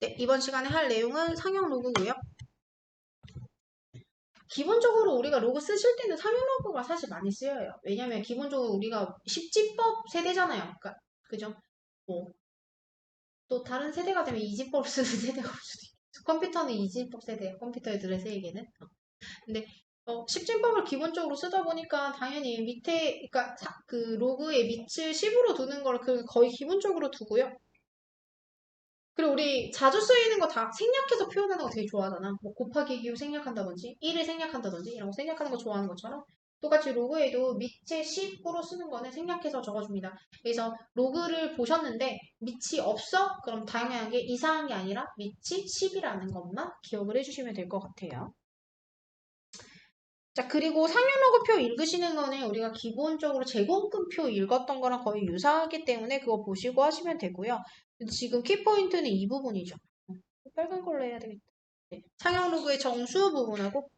네, 이번 시간에 할 내용은 상형 로그고요. 기본적으로 우리가 로그 쓰실 때는 상형 로그가 사실 많이 쓰여요. 왜냐면 기본적으로 우리가 십지법 세대잖아요. 그러니까, 그죠? 뭐, 또 다른 세대가 되면 이지법 쓰는 세대가 올 수도 있고. 컴퓨터는 이지법 세대예요. 컴퓨터 애들의 세계는. 근데 십진법을 기본적으로 쓰다 보니까 당연히 밑에, 그러니까 그 로그의 밑을 10으로 두는 걸 거의 기본적으로 두고요. 그리고 우리 자주 쓰이는 거 다 생략해서 표현하는 거 되게 좋아하잖아. 뭐 곱하기 기호 생략한다든지 1을 생략한다든지 이런 거 생략하는 거 좋아하는 것처럼 똑같이 로그에도 밑에 10으로 쓰는 거는 생략해서 적어줍니다. 그래서 로그를 보셨는데 밑이 없어? 그럼 당연하게 이상한 게 아니라 밑이 10이라는 것만 기억을 해주시면 될 것 같아요. 자, 그리고 상용로그표 읽으시는 거는 우리가 기본적으로 제공급표 읽었던 거랑 거의 유사하기 때문에 그거 보시고 하시면 되고요. 지금 키포인트는 이 부분이죠. 빨간 걸로 해야 되겠다. 네. 상용로그의 정수 부분하고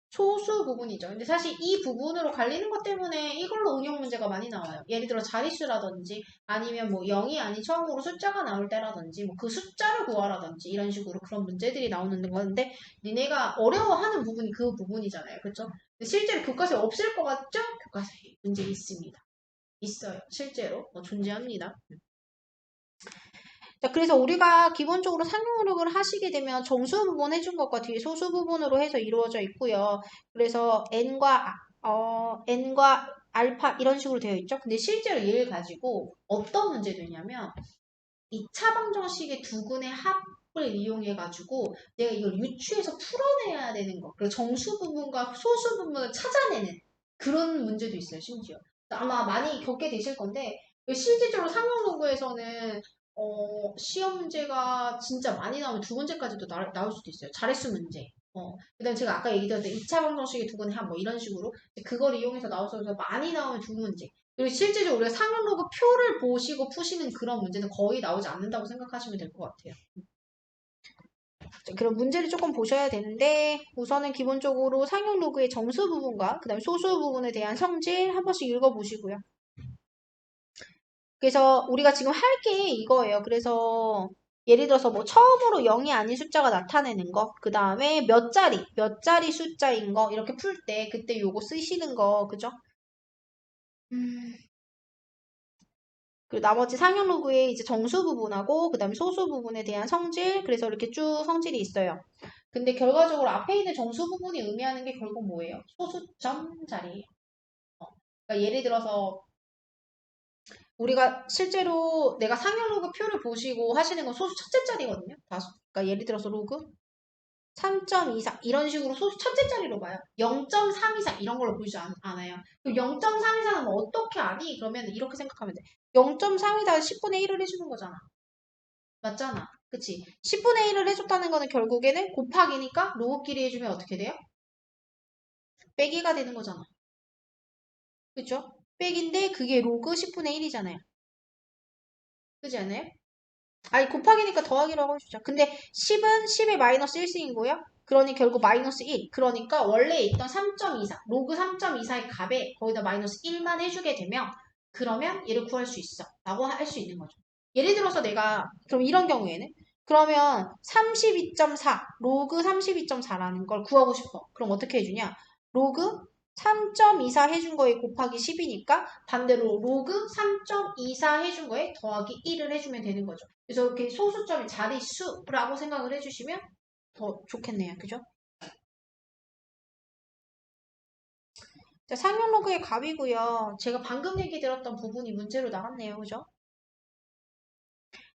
소수 부분이죠. 근데 사실 이 부분으로 갈리는 것 때문에 이걸로 응용 문제가 많이 나와요. 예를 들어 자릿수라든지 아니면 뭐 0이 아닌 처음으로 숫자가 나올 때라든지 뭐 그 숫자를 구하라든지 이런 식으로 그런 문제들이 나오는 건데 니네가 어려워하는 부분이 그 부분이잖아요. 그렇죠? 근데 실제로 교과서에 없을 것 같죠? 교과서에 문제 있습니다. 있어요. 실제로 존재합니다. 자, 그래서 우리가 기본적으로 상용으로를 하시게 되면 정수 부분 해준 것과 뒤에 소수 부분으로 해서 이루어져 있고요. 그래서 n과 알파 이런 식으로 되어 있죠. 근데 실제로 얘를 가지고 어떤 문제도 있냐면 2차 방정식의 두근의 합을 이용해가지고 내가 이걸 유추해서 풀어내야 되는 거. 그리고 정수 부분과 소수 부분을 찾아내는 그런 문제도 있어요, 심지어. 아마 많이 겪게 되실 건데 실질적으로 상용 로그에서는 시험 문제가 진짜 많이 나오면 두 문제까지도 나올 수도 있어요. 자릿수 문제. 그다음에 제가 아까 얘기드렸던 2차 방정식의 두근의 합 뭐 이런 식으로 그걸 이용해서 나와서 많이 나오면 두 문제. 그리고 실제적으로 우리가 상용 로그 표를 보시고 푸시는 그런 문제는 거의 나오지 않는다고 생각하시면 될 것 같아요. 그럼 문제를 조금 보셔야 되는데 우선은 기본적으로 상용 로그의 정수 부분과 그 다음에 소수 부분에 대한 성질 한 번씩 읽어보시고요. 그래서 우리가 지금 할 게 이거예요. 그래서 예를 들어서 뭐 처음으로 0이 아닌 숫자가 나타내는 거, 그 다음에 몇 자리 숫자인 거 이렇게 풀 때 그때 요거 쓰시는 거, 그죠? 그리고 나머지 상형 로그의 이제 정수 부분하고 그 다음에 소수 부분에 대한 성질, 그래서 이렇게 쭉 성질이 있어요. 근데 결과적으로 앞에 있는 정수 부분이 의미하는 게 결국 뭐예요? 소수점 자리예요. 그러니까 예를 들어서 우리가 실제로 내가 상형 로그 표를 보시고 하시는 건 소수 첫째 자리거든요. 그러니까 예를 들어서 로그 3.24 이런 식으로 소수 첫째 자리로 봐요. 0.3 이상 이런 걸로 보이지 않아요. 0.3 이상은 뭐 어떻게 아니? 그러면 이렇게 생각하면 돼. 0.3에다가 10분의 1을 해주는 거잖아. 맞잖아. 그치? 10분의 1을 해줬다는 거는 결국에는 곱하기니까 로그끼리 해주면 어떻게 돼요? 빼기가 되는 거잖아. 그쵸? 빼기인데 그게 로그 10분의 1이잖아요. 그지 않아요? 아니 곱하기니까 더하기라고 해주자. 근데 10은 10의 마이너스 1승이고요. 그러니 결국 마이너스 1. 그러니까 원래 있던 3.24, 로그 3.24의 값에 거기다 마이너스 1만 해주게 되면 그러면 얘를 구할 수 있어. 라고 할 수 있는 거죠. 예를 들어서 내가 그럼 이런 경우에는 그러면 32.4, 로그 32.4라는 걸 구하고 싶어. 그럼 어떻게 해주냐? 로그 3.24 해준 거에 곱하기 10이니까 반대로 로그 3.24 해준 거에 더하기 1을 해주면 되는 거죠. 그래서 이렇게 소수점이 자릿수라고 생각을 해주시면 더 좋겠네요. 그죠? 자, 상용 로그의 값이고요. 제가 방금 얘기 들었던 부분이 문제로 나왔네요. 그죠?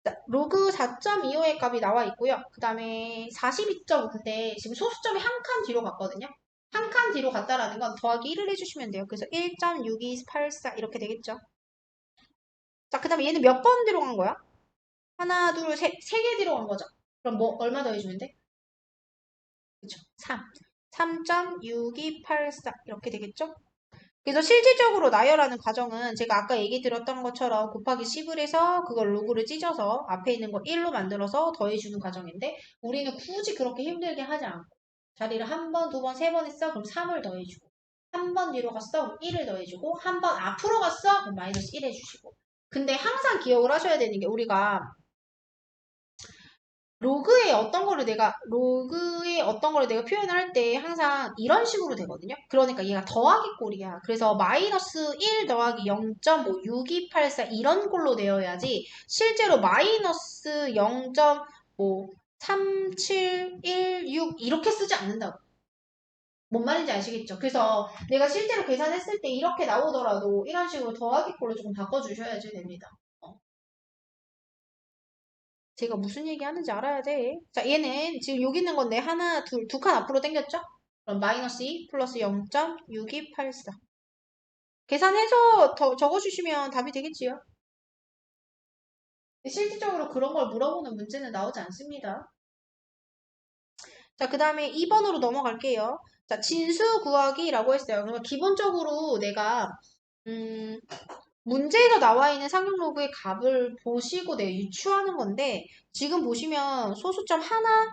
자, 로그 4.25의 값이 나와 있고요. 그 다음에 42.5인데 지금 소수점이 한 칸 뒤로 갔거든요. 한 칸 뒤로 갔다라는 건 더하기 1을 해주시면 돼요. 그래서 1.6284 이렇게 되겠죠. 자, 그 다음에 얘는 몇 번 뒤로 간 거야? 하나, 둘, 셋, 세 개 뒤로 간 거죠. 그럼 뭐 얼마 더 해주면 돼? 그쵸? 3. 3.6284 이렇게 되겠죠? 그래서 실질적으로 나열하는 과정은 제가 아까 얘기 드렸던 것처럼 곱하기 10을 해서 그걸 로그를 찢어서 앞에 있는 거 1로 만들어서 더해주는 과정인데 우리는 굳이 그렇게 힘들게 하지 않고 자리를 한 번, 두 번, 세 번 했어? 그럼 3을 더해주고 한 번 뒤로 갔어? 그럼 1을 더해주고 한 번 앞으로 갔어? 그럼 마이너스 1 해주시고 근데 항상 기억을 하셔야 되는 게 우리가 로그에 어떤 거를 내가 표현을 할 때 항상 이런 식으로 되거든요. 그러니까 얘가 더하기 꼴이야. 그래서 마이너스 1 더하기 0.6284 이런 꼴로 되어야지 실제로 마이너스 0.3716 이렇게 쓰지 않는다고. 뭔 말인지 아시겠죠? 그래서 내가 실제로 계산했을 때 이렇게 나오더라도 이런 식으로 더하기 꼴로 조금 바꿔주셔야지 됩니다. 제가 무슨 얘기 하는지 알아야 돼. 자, 얘는 지금 여기 있는 건데 하나, 둘, 두 칸 앞으로 당겼죠? 그럼 마이너스 2 플러스 0.6284. 계산해서 더 적어주시면 답이 되겠지요? 실질적으로 그런 걸 물어보는 문제는 나오지 않습니다. 자, 그 다음에 2번으로 넘어갈게요. 자, 진수 구하기라고 했어요. 그러면 기본적으로 내가 음, 문제에서 나와 있는 상용로그의 값을 보시고 내가 유추하는 건데 지금 보시면 소수점 하나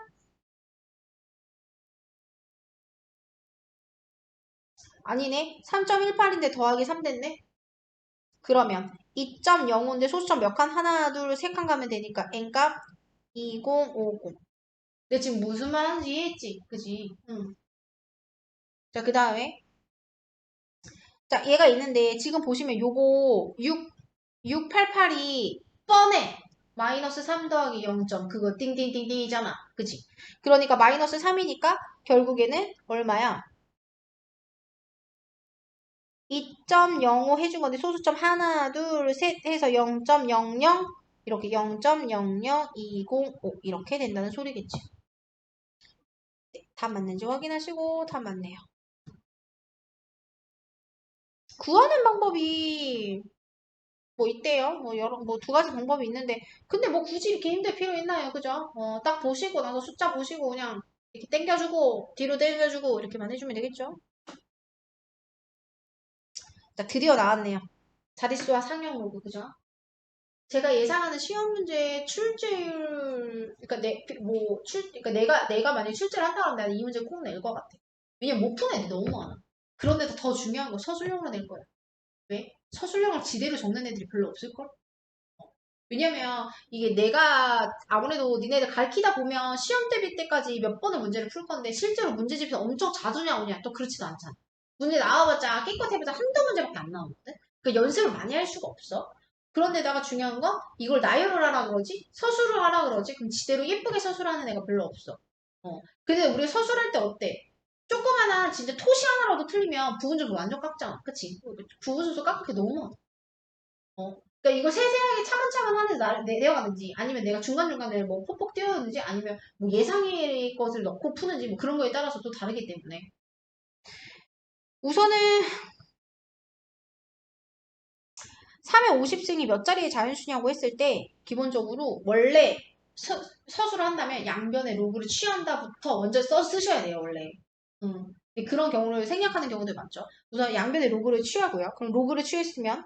아니네. 3.18인데 더하기 3 됐네. 그러면 2.05인데 소수점 몇 칸? 하나, 둘, 세 칸 가면 되니까 n값 2050. 근데 지금 무슨 말 하는지 이해했지? 그지? 응. 자, 그 다음에 자, 얘가 있는데 지금 보시면 요거 688이 뻔해. 마이너스 3 더하기 0점. 그거 띵띵띵띵이잖아. 그치? 그러니까 마이너스 3이니까 결국에는 얼마야? 2.05 해준 건데 소수점 하나, 둘, 셋 해서 0.00 이렇게 0.00205 이렇게 된다는 소리겠지. 네, 답 맞는지 확인하시고 답 맞네요. 구하는 방법이 뭐 있대요. 뭐 여러 뭐 두 가지 방법이 있는데 근데 뭐 굳이 이렇게 힘들 필요 있나요? 그죠? 딱 보시고 나서 숫자 보시고 그냥 이렇게 당겨주고 뒤로 당겨주고 이렇게만 해주면 되겠죠? 자, 드디어 나왔네요. 자릿수와 상형 로그 그죠? 제가 예상하는 시험 문제 출제율, 그러니까 그러니까 내가 만약에 출제를 한다 그러면 나는 이 문제 꼭 낼 것 같아. 왜냐면 못 푸는 애들이 너무 많아. 그런데도 더 중요한 거 서술형으로 낼 거야. 왜? 서술형을 지대로 적는 애들이 별로 없을걸? 왜냐면 이게 내가 아무래도 니네들 가르치다 보면 시험 대비 때까지 몇 번의 문제를 풀 건데 실제로 문제집에서 엄청 자주 나오냐? 또 그렇지도 않잖아. 문제 나와봤자 깨끗해봤자 한두 문제밖에 안 나오거든? 그 연습을 많이 할 수가 없어. 그런데다가 중요한 건 이걸 나열을 하라 그러지? 서술을 하라 그러지? 그럼 지대로 예쁘게 서술하는 애가 별로 없어. 근데 우리 서술할 때 어때? 조그마한 진짜 토시 하나라도 틀리면 부분점수 완전 깎잖아. 그치? 부분점수 깎을 게 너무 많아. 그러니까 이걸 세세하게 차근차근 하는 내려가는지 아니면 내가 중간중간에 뭐 폭폭 띄워는지 아니면 뭐 예상의 것을 넣고 푸는지 뭐 그런 거에 따라서 또 다르기 때문에 우선은 3의 50승이 몇 자리의 자연수냐고 했을 때 기본적으로 원래 서술을 한다면 양변의 로그를 취한다부터 먼저 쓰셔야 돼요 원래. 근데 그런 경우를 생략하는 경우들 많죠. 우선 양변의 로그를 취하고요. 그럼 로그를 취했으면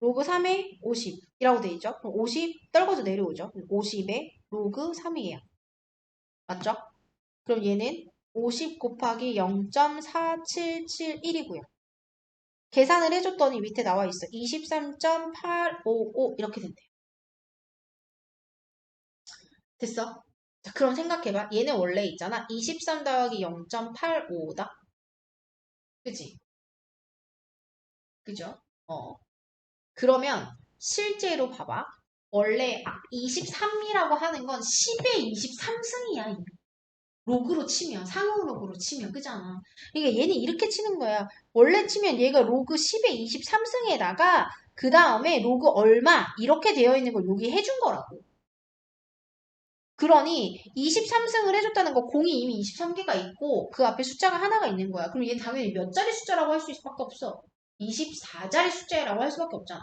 로그 3에 50이라고 돼 있죠. 그럼 50 떨궈서 내려오죠. 50에 로그 3이에요. 맞죠? 그럼 얘는 50 곱하기 0.4771이고요. 계산을 해줬더니 밑에 나와 있어. 23.855 이렇게 된대요. 됐어? 자, 그럼 생각해봐. 얘는 원래 있잖아. 23 더하기 0.855다. 그지? 그죠? 그러면 실제로 봐봐. 원래 23이라고 하는 건 10의 23승이야. 로그로 치면, 상용 로그로 치면, 그잖아. 그러니까 얘는 이렇게 치는 거야. 원래 치면 얘가 로그 10의 23승에다가 그 다음에 로그 얼마 이렇게 되어 있는 걸 여기 해준 거라고. 그러니 23승을 해줬다는 거 공이 이미 23개가 있고 그 앞에 숫자가 하나가 있는 거야. 그럼 얘는 당연히 몇 자리 숫자라고 할 수 수밖에 없어. 24자리 숫자라고 할 수밖에 없잖아.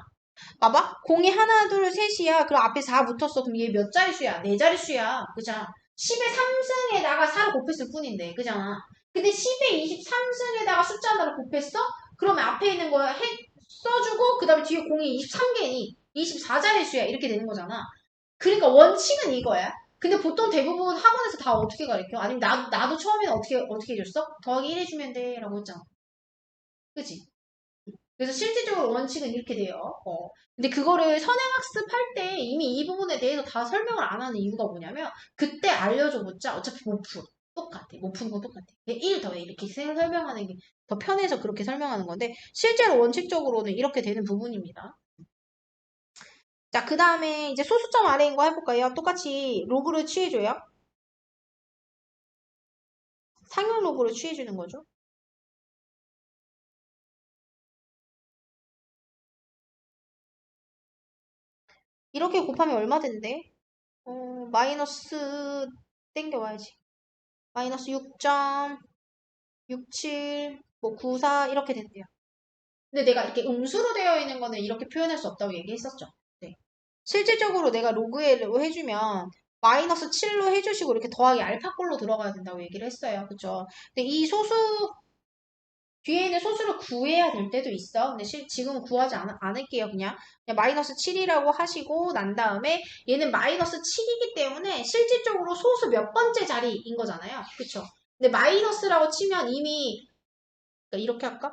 봐봐. 공이 하나, 둘, 셋이야. 그럼 앞에 4 붙었어. 그럼 얘 몇 자리 수야? 4자리 수야. 그잖아. 10의 3승에다가 4를 곱했을 뿐인데. 그잖아. 근데 10의 23승에다가 숫자 하나를 곱했어? 그러면 앞에 있는 거 써주고 그 다음에 뒤에 공이 23개니 24자리 수야. 이렇게 되는 거잖아. 그러니까 원칙은 이거야. 근데 보통 대부분 학원에서 다 어떻게 가르쳐? 아니면 나도 처음에는 어떻게 해줬어? 더하기 1 해주면 돼. 라고 했잖아. 그치? 그래서 실질적으로 원칙은 이렇게 돼요. 근데 그거를 선행학습할 때 이미 이 부분에 대해서 다 설명을 안 하는 이유가 뭐냐면 그때 알려줘봤자 어차피 못 풀어. 똑같아. 못 푸는 건 똑같아. 1 더해 이렇게 설명하는 게 더 편해서 그렇게 설명하는 건데 실제로 원칙적으로는 이렇게 되는 부분입니다. 자, 그 다음에 이제 소수점 아래인 거 해볼까요? 똑같이 로그를 취해줘요. 상용 로그를 취해주는 거죠. 이렇게 곱하면 얼마 된대? 마이너스 땡겨와야지. 마이너스 6.67, 뭐 94 이렇게 된대요. 근데 내가 이렇게 음수로 되어 있는 거는 이렇게 표현할 수 없다고 얘기했었죠. 네. 실질적으로 내가 로그로 해주면 마이너스 7로 해주시고 이렇게 더하기 알파꼴로 들어가야 된다고 얘기를 했어요. 그쵸? 근데 이 소수 뒤에 있는 소수를 구해야 될 때도 있어. 근데 지금은 구하지 않을게요. 그냥 마이너스 7이라고 하시고 난 다음에 얘는 마이너스 7이기 때문에 실질적으로 소수 몇 번째 자리인 거잖아요. 그쵸? 근데 마이너스라고 치면 이미 그러니까 이렇게 할까?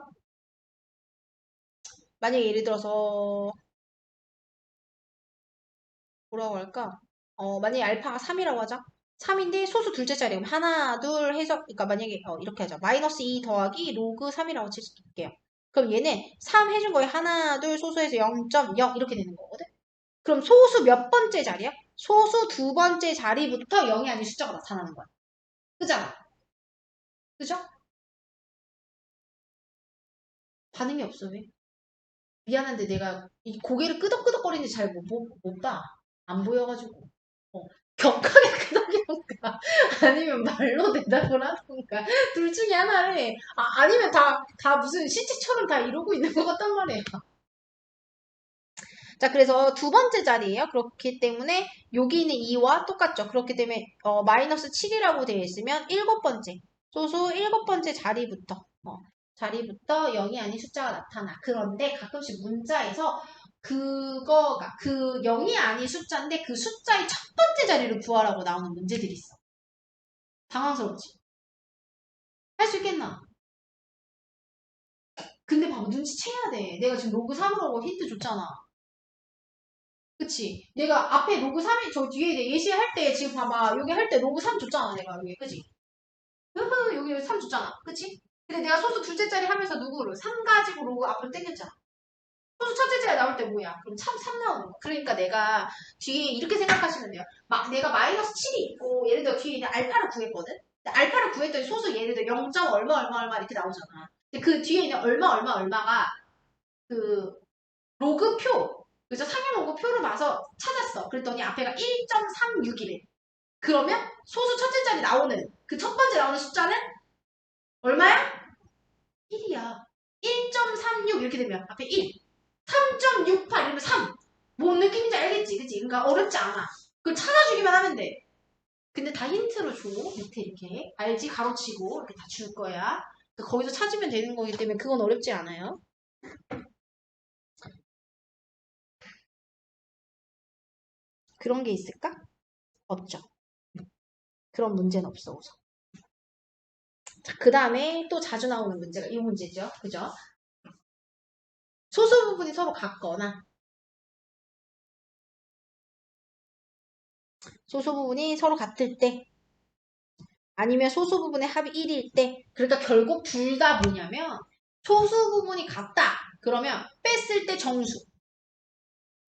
만약에 예를 들어서 뭐라고 할까? 만약에 알파가 3이라고 하자. 3인데 소수 둘째 자리 그럼 하나, 둘 해서 그러니까 만약에 이렇게 하자. 마이너스 2 더하기 로그 3이라고 칠게요. 그럼 얘는 3 해준 거에 하나, 둘 소수해서 0.0 이렇게 되는 거거든. 그럼 소수 몇 번째 자리야? 소수 두 번째 자리부터 0이 아닌 숫자가 나타나는 거야. 그잖아. 그죠? 반응이 없어 왜? 미안한데 내가 이 고개를 끄덕끄덕거리는지 잘 못 봐. 안 보여가지고. 어, 격하게 끄덕이던가 아니면 말로 대답을 하던가 둘 중에 하나를 아니면 다 무슨 시체처럼 다 이러고 있는 것 같단 말이에요. 자, 그래서 두 번째 자리예요. 그렇기 때문에 여기 있는 2와 똑같죠. 그렇기 때문에 마이너스 7이라고 되어 있으면 일곱 번째 소수 일곱 번째 자리부터 0이 아닌 숫자가 나타나. 그런데 가끔씩 문자에서 그거가 그 0이 아닌 숫자인데 그 숫자의 첫 번째 자리를 구하라고 나오는 문제들이 있어. 당황스럽지? 할 수 있겠나? 근데 봐봐 눈치채야 돼. 내가 지금 로그 3으로 힌트 줬잖아. 그치? 내가 앞에 로그 3이 저 뒤에 내 예시할 때 지금 봐봐 여기 할 때 로그 3 줬잖아 내가 여기 그치? 흐흐 여기 3 줬잖아 그치? 근데 내가 소수 둘째 자리 하면서 누구를 3 가지고 로그 앞으로 땡겼잖아. 소수 첫째 자리 나올 때 뭐야? 그럼 참 3 나오는 거. 그러니까 내가 뒤에 이렇게 생각하시면 돼요. 내가 마이너스 7이 있고 예를 들어 뒤에 있는 알파를 구했거든? 근데 알파를 구했더니 소수 예를 들어 0. 얼마 얼마 얼마 이렇게 나오잖아. 근데 그 뒤에 있는 얼마 얼마 얼마가 그 로그표 그래서 상용 로그표를 봐서 찾았어. 그랬더니 앞에가 1.36이래. 그러면 소수 첫째 자리 나오는 그 첫 번째 나오는 숫자는 얼마야? 1이야. 1.36 이렇게 되면 앞에 1. 3.68 이러면 3. 뭔 느낌인지 알겠지? 그치? 그러니까 어렵지 않아. 그걸 찾아주기만 하면 돼. 근데 다 힌트로 줘. 밑에 이렇게. 알지? 가로치고 이렇게 다 줄 거야. 그러니까 거기서 찾으면 되는 거기 때문에 그건 어렵지 않아요. 그런 게 있을까? 없죠. 그런 문제는 없어. 우선. 자, 그 다음에 또 자주 나오는 문제가 이 문제죠. 그죠? 소수 부분이 서로 같거나 소수 부분이 서로 같을 때 아니면 소수 부분의 합이 1일 때 그러니까 결국 둘 다 뭐냐면 소수 부분이 같다. 그러면 뺐을 때 정수.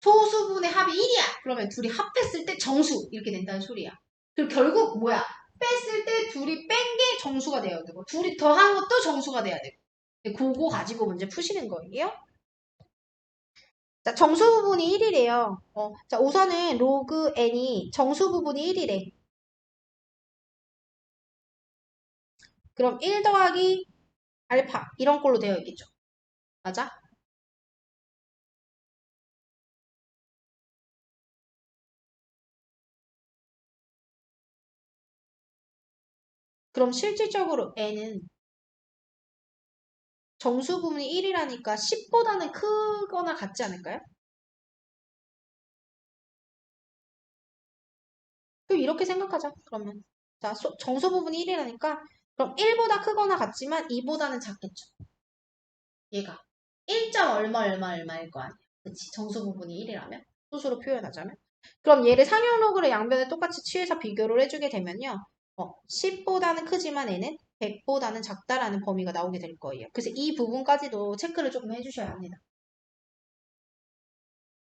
소수 부분의 합이 1이야. 그러면 둘이 합했을 때 정수. 이렇게 된다는 소리야. 그리고 결국 뭐야? 뺐을 때 둘이 뺀 게 정수가 돼야 되고 둘이 더한 것도 정수가 돼야 되고 그거 가지고 문제 푸시는 거예요. 자, 정수 부분이 1이래요. 자, 우선은 로그 n이 정수 부분이 1이래. 그럼 1 더하기 알파 이런 걸로 되어 있겠죠. 맞아? 그럼 실질적으로 n은 정수 부분이 1이라니까 10보다는 크거나 같지 않을까요? 그럼 이렇게 생각하자. 그러면 자, 정수 부분이 1이라니까 그럼 1보다 크거나 같지만 2보다는 작겠죠. 얘가. 1. 얼마 얼마 얼마일 거 아니야. 그치? 정수 부분이 1이라면? 소수로 표현하자면? 그럼 얘를 상용 로그를 양변에 똑같이 취해서 비교를 해주게 되면요. 10보다는 크지만 n은 100보다는 작다라는 범위가 나오게 될 거예요. 그래서 이 부분까지도 체크를 조금 해주셔야 합니다.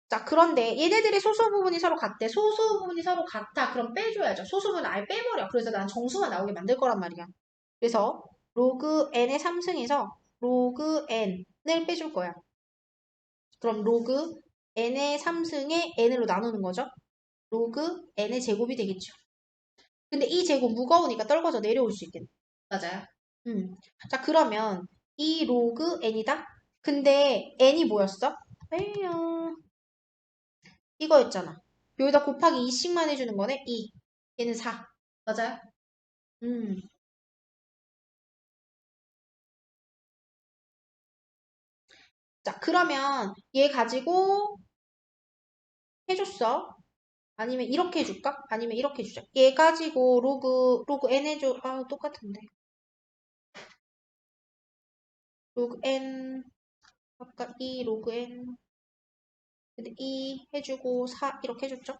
자, 그런데 얘네들의 소수 부분이 서로 같대. 소수 부분이 서로 같아. 그럼 빼줘야죠. 소수 부분 아예 빼버려. 그래서 난 정수만 나오게 만들 거란 말이야. 그래서 로그 n의 3승에서 로그 n을 빼줄 거야. 그럼 로그 n의 3승에 n으로 나누는 거죠. 로그 n의 제곱이 되겠죠. 근데 이 제곱 무거우니까 떨궈져 내려올 수 있겠네. 맞아요. 자, 그러면 이 로그 n이다? 근데 n이 뭐였어? 에이요. 이거였잖아. 여기다 곱하기 2씩만 해주는 거네. 2. 얘는 4. 맞아요? 음. 자, 그러면 얘 가지고 해줬어. 아니면 이렇게 해줄까? 아니면 이렇게 해주자. 얘 가지고 로그 n 해줘. 아, 똑같은데. 로그 n, 아까 2 로그 n. 근데 2 해주고 4 이렇게 해줬죠?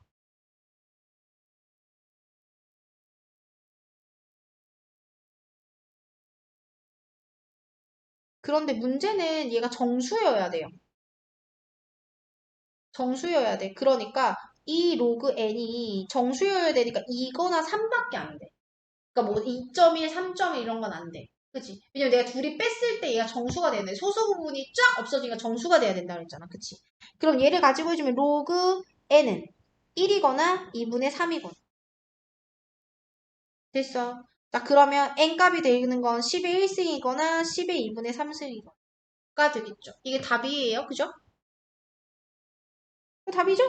그런데 문제는 얘가 정수여야 돼요. 정수여야 돼. 그러니까 이 로그 n이 정수여야 되니까 2거나 3밖에 안 돼. 그러니까 뭐 2.1, 3.1 이런 건 안 돼. 그치? 왜냐면 내가 둘이 뺐을 때 얘가 정수가 돼야 돼. 소수 부분이 쫙 없어지니까 정수가 돼야 된다 그랬잖아. 그치? 그럼 얘를 가지고 해주면 로그 n은 1이거나 2분의 3이거나. 됐어. 자, 그러면 n 값이 되는 건 10의 1승이거나 10의 2분의 3승이거나 되겠죠. 이게 답이에요. 그죠? 답이죠?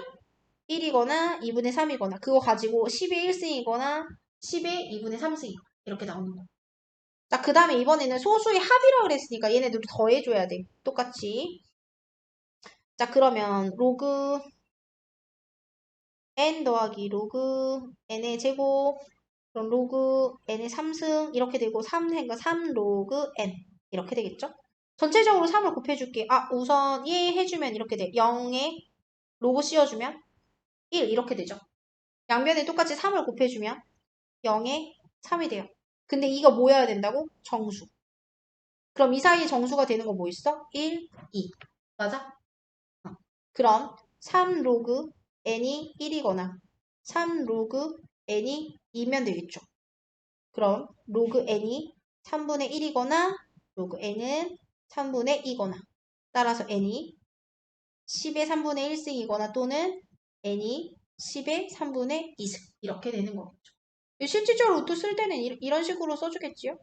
1이거나 2분의 3이거나 그거 가지고 10의 1승이거나 10의 2분의 3승이거나 이렇게 나오는 거. 자, 그 다음에 이번에는 소수의 합이라고 그랬으니까 얘네들 더해줘야 돼. 똑같이. 자, 그러면 로그 n 더하기 로그 n의 제곱 그럼 로그 n의 3승 이렇게 되고 3행과 3 로그 n 이렇게 되겠죠? 전체적으로 3을 곱해줄게. 아, 우선 1 해주면 이렇게 돼. 0에 로그 씌워주면 1 이렇게 되죠. 양변에 똑같이 3을 곱해주면 0에 3이 돼요. 근데 이거 뭐여야 된다고? 정수. 그럼 이 사이에 정수가 되는 거 뭐 있어? 1, 2. 맞아? 그럼 3 로그 n이 1이거나 3 로그 n이 2면 되겠죠. 그럼 로그 n이 3분의 1이거나 로그 n은 3분의 2거나 따라서 n이 10의 3분의 1승이거나 또는 n이 10의 3분의 2승 이렇게 되는 거겠죠. 실질적으로 로또 쓸 때는 이런 식으로 써주겠지요.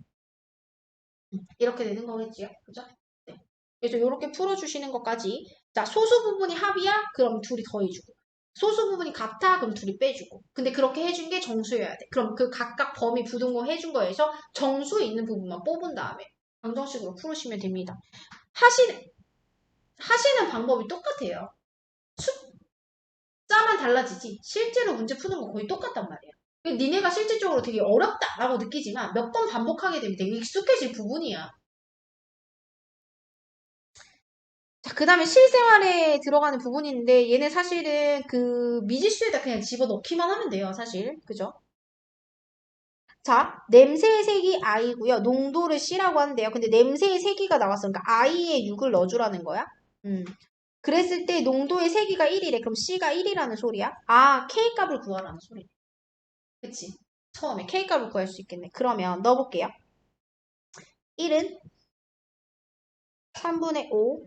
이렇게 되는 거겠지요. 그죠? 네. 그래서 이렇게 풀어주시는 것까지. 자, 소수 부분이 합이야? 그럼 둘이 더해주고. 소수 부분이 같아? 그럼 둘이 빼주고. 근데 그렇게 해준 게 정수여야 돼. 그럼 그 각각 범위 부등호 해준 거에서 정수 있는 부분만 뽑은 다음에 방정식으로 풀으시면 됩니다. 하시는, 하시는 방법이 똑같아요. 숫자만 달라지지. 실제로 문제 푸는 거 거의 똑같단 말이야. 니네가 실질적으로 되게 어렵다라고 느끼지만 몇 번 반복하게 되면 되게 익숙해질 부분이야. 자, 그 다음에 실생활에 들어가는 부분인데 얘는 사실은 그 미지수에다 그냥 집어넣기만 하면 돼요. 사실. 그죠? 자, 냄새의 색이 I고요. 농도를 C라고 하는데요. 근데 냄새의 세기가 나왔으니까 I에 6을 넣어주라는 거야. 그랬을 때 농도의 세기가 1이래. 그럼 C가 1이라는 소리야? 아, K 값을 구하라는 소리네. 그치? 처음에 K 값을 구할 수 있겠네. 그러면 넣어볼게요. 1은 3분의 5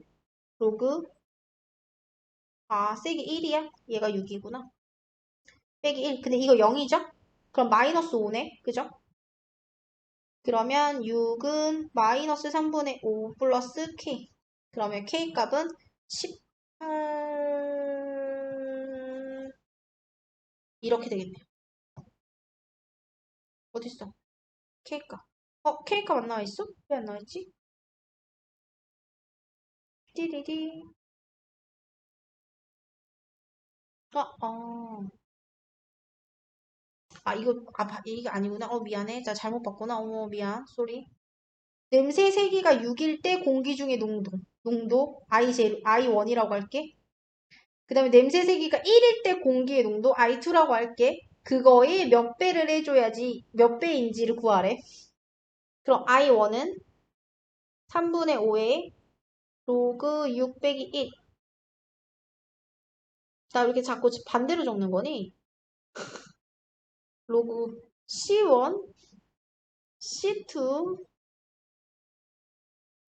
로그 세기 1이야? 얘가 6이구나. 빼기 1. 근데 이거 0이죠? 그럼 마이너스 5네. 그죠? 그러면 6은 마이너스 3분의 5 플러스 K. 그러면 K 값은 18 이렇게 되겠네요. 어딨어? K 값. K 값 안 나와있어? 왜 안 나와있지? 띠리리. 이게 아니구나. 미안해. 자, 잘못 봤구나. 어머, 미안. 쏘리. 냄새 세기가 6일 때 공기 중의 농도. 농도 I1이라고 할게. 그 다음에 냄새 세기가 1일 때 공기의 농도 I2라고 할게. 그거에 몇 배를 해줘야지 몇 배인지를 구하래. 그럼 I1은 3분의 5에 로그 6 빼기 1. 나 이렇게 자꾸 반대로 적는 거니? 로그 C1, C2,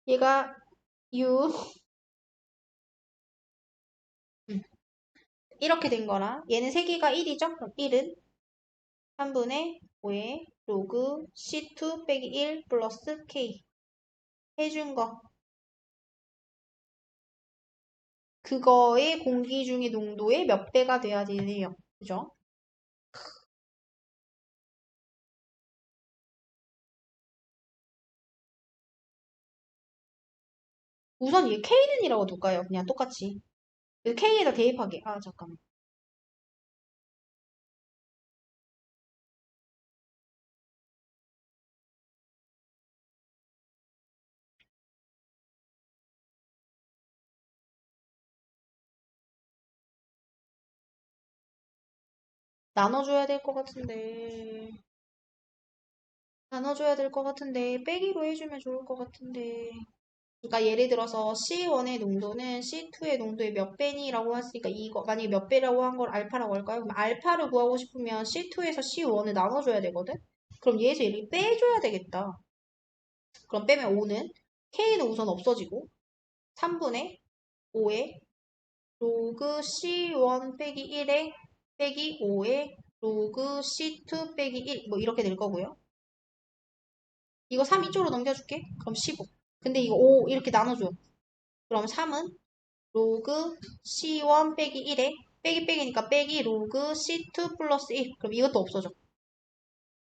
얘가 6. 이렇게 된 거라. 얘는 세기가 1이죠? 그럼 1은 3분의 5에 로그 C2 빼기 1 플러스 K. 해준 거. 그거의 공기 중의 농도의 몇 배가 돼야 되네요. 그죠? 우선 얘 K는이라고 둘까요? 그냥 똑같이. K에다 대입하게. 아, 잠깐만. 나눠줘야 될 것 같은데. 나눠줘야 될 것 같은데. 빼기로 해주면 좋을 것 같은데. 그러니까 예를 들어서 C1의 농도는 C2의 농도의 몇 배니라고 했으니까 이거 만약에 몇 배라고 한 걸 알파라고 할까요? 그럼 알파를 구하고 싶으면 C2에서 C1을 나눠줘야 되거든? 그럼 얘에서 얘를 빼줘야 되겠다. 그럼 빼면 5는 K는 우선 없어지고 3분의 5에 로그 C1 빼기 1에 빼기 5에 로그 C2 빼기 1 뭐 이렇게 될 거고요. 이거 3 이쪽으로 넘겨줄게. 그럼 15. 근데 이거 5 이렇게 나눠줘. 그럼 3은 로그 C1 빼기 1에 빼기 빼기니까 빼기 로그 C2 플러스 1. 그럼 이것도 없어져.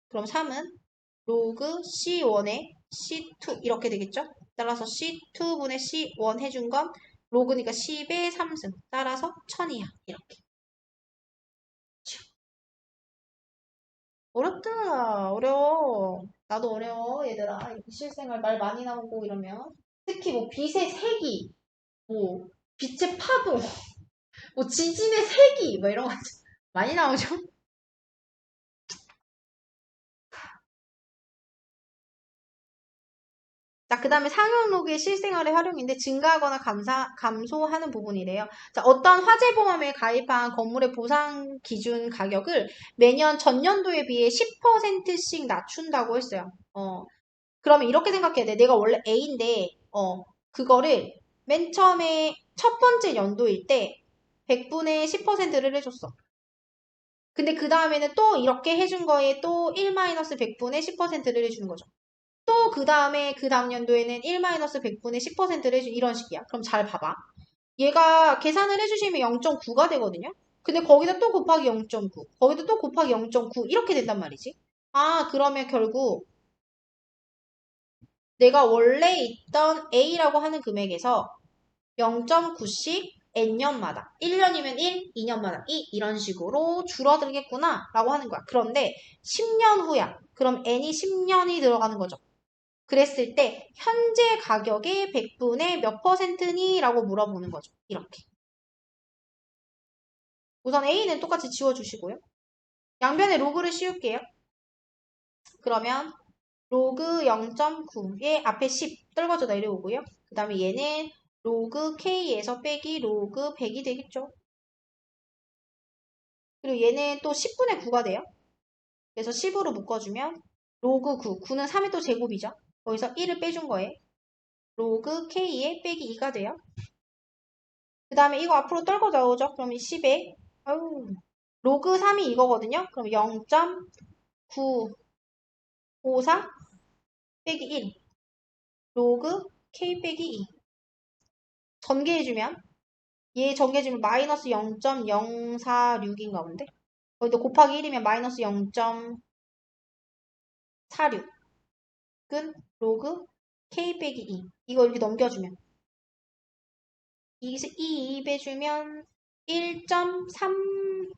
그럼 3은 로그 C1에 C2 이렇게 되겠죠? 따라서 C2분의 C1 해준 건 로그니까 10의 3승. 따라서 1000이야. 이렇게. 어렵다. 어려워. 나도 어려워, 얘들아. 이렇게 실생활 말 많이 나오고 이러면. 특히 뭐 빛의 색이, 뭐 빛의 파도, 뭐 지진의 색이, 뭐 이런 거 많이 나오죠? 자, 그 다음에 상용 로그의 실생활의 활용인데 증가하거나 감소하는 부분이래요. 자, 어떤 화재보험에 가입한 건물의 보상 기준 가격을 매년 전년도에 비해 10%씩 낮춘다고 했어요. 그러면 이렇게 생각해야 돼. 내가 원래 A인데, 그거를 맨 처음에 첫 번째 연도일 때 100분의 10%를 해줬어. 근데 그 다음에는 또 이렇게 해준 거에 또 1-100분의 10%를 해주는 거죠. 또 그 다음에 그 다음 연도에는 1-100분의 10%를 해준 이런 식이야. 그럼 잘 봐봐. 얘가 계산을 해주시면 0.9가 되거든요. 근데 거기다 또 곱하기 0.9, 거기다 또 곱하기 0.9 이렇게 된단 말이지. 아, 그러면 결국 내가 원래 있던 A라고 하는 금액에서 0.9씩 N년마다 1년이면 1, 2년마다 2 이런 식으로 줄어들겠구나 라고 하는 거야. 그런데 10년 후야. 그럼 N이 10년이 들어가는 거죠. 그랬을 때 현재 가격의 100분의 몇 퍼센트니? 라고 물어보는 거죠. 이렇게. 우선 A는 똑같이 지워주시고요. 양변에 로그를 씌울게요. 그러면 로그 0.9에 앞에 10 떨궈져 내려오고요. 그 다음에 얘는 로그 K에서 빼기 로그 100이 되겠죠. 그리고 얘는 또 10분의 9가 돼요. 그래서 10으로 묶어주면 로그 9, 9는 3의 또 제곱이죠. 거기서 1을 빼준 거예요. 로그 K에 빼기 2가 돼요. 그 다음에 이거 앞으로 떨궈 나오죠. 그럼 이 10에 로그 3이 이거거든요. 그럼 0.954 빼기 1 로그 K 빼기 2 전개해주면 얘 전개해주면 마이너스 0.046인가 본데 거기다 곱하기 1이면 마이너스 0.46은 로그 K 빼기 2 이거 이렇게 넘겨주면 이 2입해주면 1.3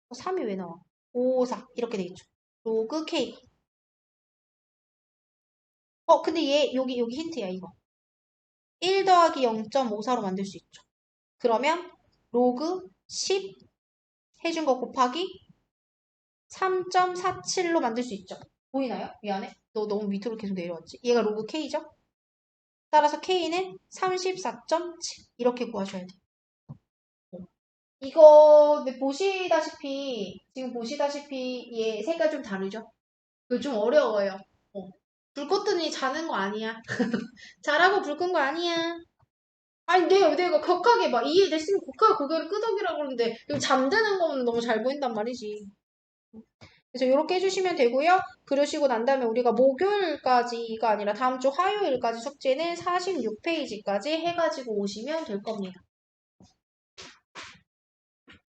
3이 왜 나와? 54 이렇게 되겠죠. 로그 K 근데 얘 여기 힌트야 이거 1 더하기 0.54로 만들 수 있죠. 그러면 로그 10 해준 거 곱하기 3.47로 만들 수 있죠. 보이나요? 미안해. 너 너무 밑으로 계속 내려왔지. 얘가 로그 K죠? 따라서 K는 34.7 이렇게 구하셔야 돼요. 이거 지금 보시다시피 얘 색깔 좀 다르죠? 이거 좀 어려워요. 불 껐더니 자는 거 아니야. 자라고 불 끈 거 아니야. 아니 내가 격하게 막 이해됐으면 격하게 고개를 끄덕이라고 그러는데 이거 잠드는 거는 너무 잘 보인단 말이지. 그래서 이렇게 해주시면 되고요. 그러시고 난 다음에 우리가 목요일까지가 아니라 다음 주 화요일까지 숙제는 46페이지까지 해가지고 오시면 될 겁니다.